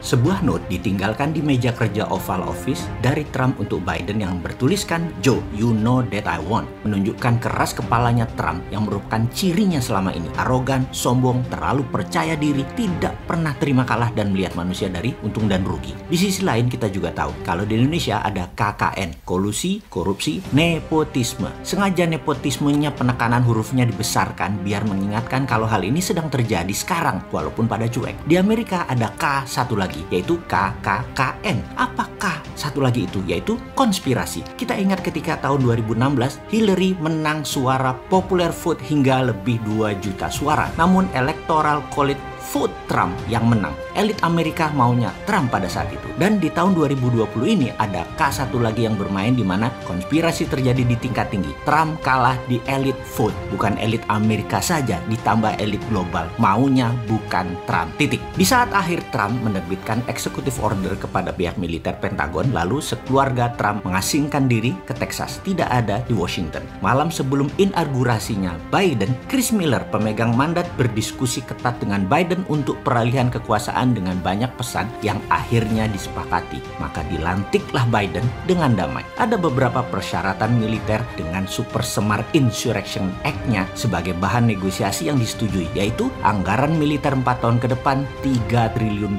Sebuah note ditinggalkan di meja kerja Oval Office dari Trump untuk Biden yang bertuliskan, "Joe, you know that I won." Menunjukkan keras kepalanya Trump yang merupakan cirinya selama ini. Arogan, sombong, terlalu percaya diri, tidak pernah terima kalah dan melihat manusia dari untung dan rugi. Di sisi lain kita juga tahu kalau di Indonesia ada KKN, kolusi, korupsi, nepotisme. Sengaja nepotismenya penekanan hurufnya dibesarkan biar mengingatkan kalau hal ini sedang terjadi sekarang walaupun pada cuek. Di Amerika ada K satu lagi, yaitu KKKN. Apakah satu lagi itu? Yaitu konspirasi. Kita ingat ketika tahun 2016 Hillary menang suara popular vote hingga lebih 2 juta suara. Namun electoral college vote Trump yang menang. Elit Amerika maunya Trump pada saat itu. Dan di tahun 2020 ini ada K1 lagi yang bermain di mana konspirasi terjadi di tingkat tinggi. Trump kalah di elit vote. Bukan elit Amerika saja, ditambah elit global. Maunya bukan Trump. Titik. Di saat akhir Trump menerbitkan executive order kepada pihak militer Pentagon, lalu sekeluarga Trump mengasingkan diri ke Texas. Tidak ada di Washington. Malam sebelum inaugurasinya Biden, Chris Miller, pemegang mandat, berdiskusi ketat dengan Biden untuk peralihan kekuasaan dengan banyak pesan yang akhirnya disepakati. Maka dilantiklah Biden dengan damai. Ada beberapa persyaratan militer dengan super semar Insurrection Act-nya sebagai bahan negosiasi yang disetujui, yaitu anggaran militer 4 tahun ke depan $3 triliun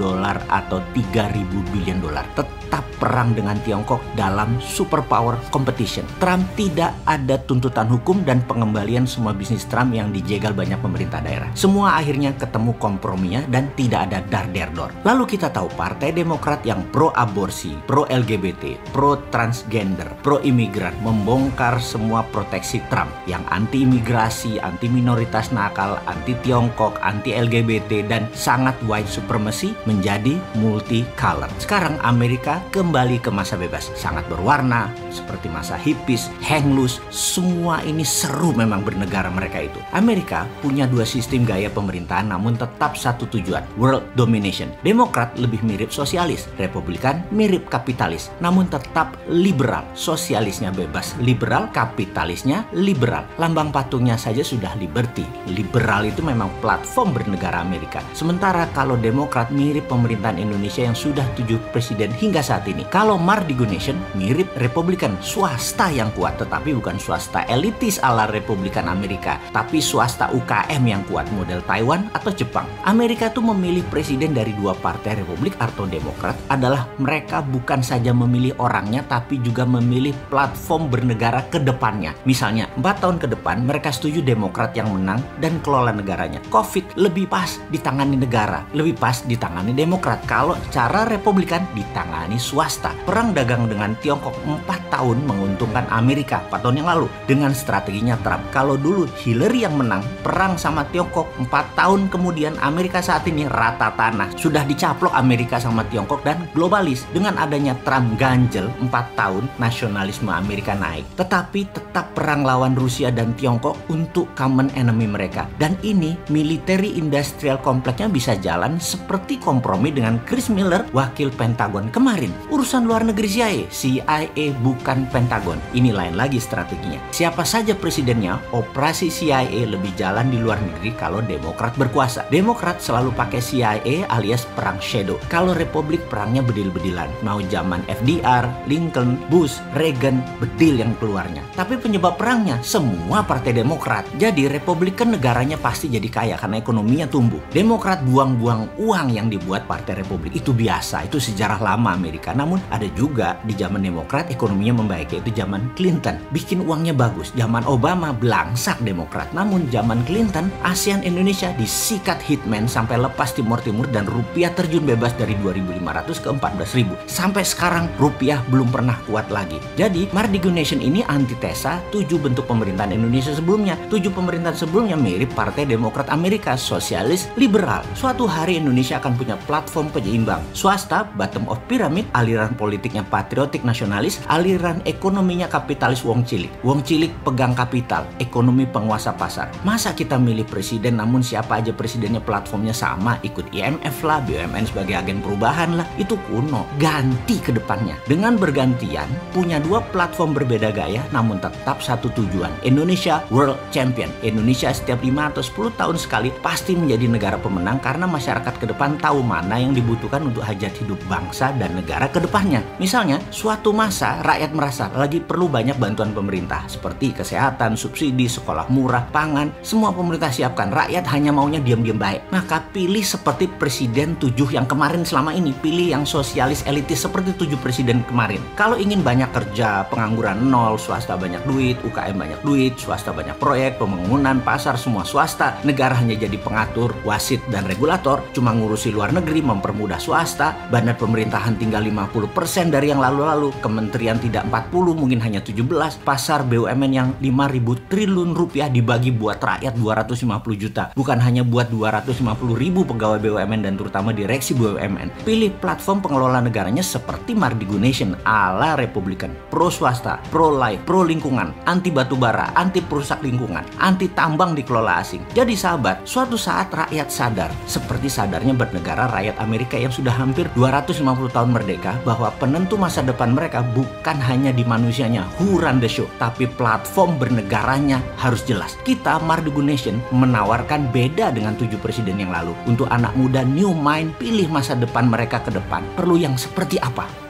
atau 3.000 billion dolar. Tetap perang dengan Tiongkok dalam superpower competition. Trump tidak ada tuntutan hukum dan pengembalian semua bisnis Trump yang dijegal banyak pemerintah daerah. Semua akhirnya ketemu komprominya dan tidak ada dar-der-dor. Lalu kita tahu Partai Demokrat yang pro-aborsi, pro-LGBT, pro-transgender, pro-imigran membongkar semua proteksi Trump yang anti-imigrasi, anti-minoritas nakal, anti-Tiongkok, anti-LGBT, dan sangat white supremacy menjadi multicolor. Sekarang Amerika kembali ke masa bebas, sangat berwarna, seperti masa hippies, hang loose, semua ini seru memang bernegara mereka itu. Amerika punya 2 sistem gaya pemerintahan namun tetap satu tujuan, world domination. Demokrat lebih mirip sosialis, Republikan mirip kapitalis, namun tetap liberal. Sosialisnya bebas liberal, kapitalisnya liberal. Lambang patungnya saja sudah liberty. Liberal itu memang platform bernegara Amerika. Sementara kalau Demokrat mirip pemerintahan Indonesia yang sudah 7 presiden hingga saat ini. Kalau Mardigo Nation mirip Republikan, swasta yang kuat, tetapi bukan swasta elitis ala Republikan Amerika, tapi swasta UKM yang kuat model Taiwan atau Jepang. Amerika tuh memilih presiden dari 2 partai, Republik atau Demokrat, adalah mereka bukan saja memilih orangnya tapi juga memilih platform bernegara ke depannya. Misalnya 4 tahun ke depan mereka setuju Demokrat yang menang dan kelola negaranya. COVID lebih pas ditangani negara, lebih pas ditangani Demokrat. Kalau cara Republikan ditangani swasta. Perang dagang dengan Tiongkok 4 tahun menguntungkan Amerika 4 tahun yang lalu dengan strateginya Trump. Kalau dulu Hillary yang menang, perang sama Tiongkok 4 tahun kemudian Amerika saat ini rata tanah. Sudah dicaplok Amerika sama Tiongkok dan globalis. Dengan adanya Trump ganjel 4 tahun, nasionalisme Amerika naik. Tetapi tetap perang lawan Rusia dan Tiongkok untuk common enemy mereka. Dan ini military industrial kompleksnya bisa jalan seperti kompromi dengan Chris Miller, wakil Pentagon kemarin. Urusan luar negeri CIA bukan Pentagon. Ini lain lagi strateginya. Siapa saja presidennya, operasi CIA lebih jalan di luar negeri kalau Demokrat berkuasa. Demokrat selalu pakai CIA alias perang shadow. Kalau Republik perangnya bedil-bedilan. Mau zaman FDR, Lincoln, Bush, Reagan, bedil yang keluarnya. Tapi penyebab perangnya semua partai Demokrat. Jadi Republikan negaranya pasti jadi kaya karena ekonominya tumbuh. Demokrat buang-buang uang yang dibuat partai Republik. Itu biasa, itu sejarah lama Amerika. Namun ada juga di zaman Demokrat ekonominya membaik, yaitu zaman Clinton. Bikin uangnya bagus. Zaman Obama belangsak Demokrat. Namun zaman Clinton, ASEAN Indonesia disikat hitman sampai lepas Timur Timur dan rupiah terjun bebas dari 2.500 ke 14.000. Sampai sekarang rupiah belum pernah kuat lagi. Jadi Mardigo Nation ini antitesa 7 bentuk pemerintahan Indonesia sebelumnya. 7 pemerintahan sebelumnya mirip Partai Demokrat Amerika, sosialis, liberal. Suatu hari Indonesia akan punya platform penyeimbang. Swasta, bottom of pyramid, aliran politiknya patriotik nasionalis, aliran ekonominya kapitalis wong cilik. Wong cilik pegang kapital, ekonomi penguasa pasar. Masa kita milih presiden namun siapa aja presidennya platformnya sama, ikut IMF lah, BUMN sebagai agen perubahan lah, itu kuno. Ganti ke depannya. Dengan bergantian, punya dua platform berbeda gaya, namun tetap satu tujuan. Indonesia World Champion. Indonesia setiap 5 atau 10 tahun sekali pasti menjadi negara pemenang karena masyarakat ke depan tahu mana yang dibutuhkan untuk hajat hidup bangsa dan negara ke depannya. Misalnya, suatu masa rakyat merasa lagi perlu banyak bantuan pemerintah seperti kesehatan, subsidi, sekolah murah, pangan, semua pemerintah siapkan. Rakyat hanya maunya diam-diam baik. Maka pilih seperti Presiden 7 yang kemarin selama ini. Pilih yang sosialis elitis seperti 7 presiden kemarin. Kalau ingin banyak kerja, pengangguran nol, swasta banyak duit, UKM banyak duit, swasta banyak proyek, pembangunan, pasar semua swasta, negara hanya jadi pengatur, wasit dan regulator, cuma ngurusi luar negeri, mempermudah swasta, bandar pemerintahan tinggal 50% dari yang lalu-lalu, kementerian tidak 40, mungkin hanya 17, pasar BUMN yang 5.000 triliun rupiah dibagi buat rakyat 250 juta, bukan hanya buat 250.000 pegawai BUMN dan terutama direksi BUMN. Pilih platform pengelola negaranya seperti Mardigu Nation ala Republikan, pro swasta, pro life, pro lingkungan, anti batubara, anti perusak lingkungan, anti tambang dikelola asing. Jadi sahabat, suatu saat rakyat sadar, seperti sadarnya bernegara rakyat Amerika yang sudah hampir 250 tahun merdeka, bahwa penentu masa depan mereka bukan hanya di manusianya, who run the show, tapi platform bernegaranya harus jelas. Kita Mardigu Nation menawarkan beda dengan 7 presiden yang lalu. Untuk anak muda new mind, pilih masa depan mereka ke depan. Perlu yang seperti apa?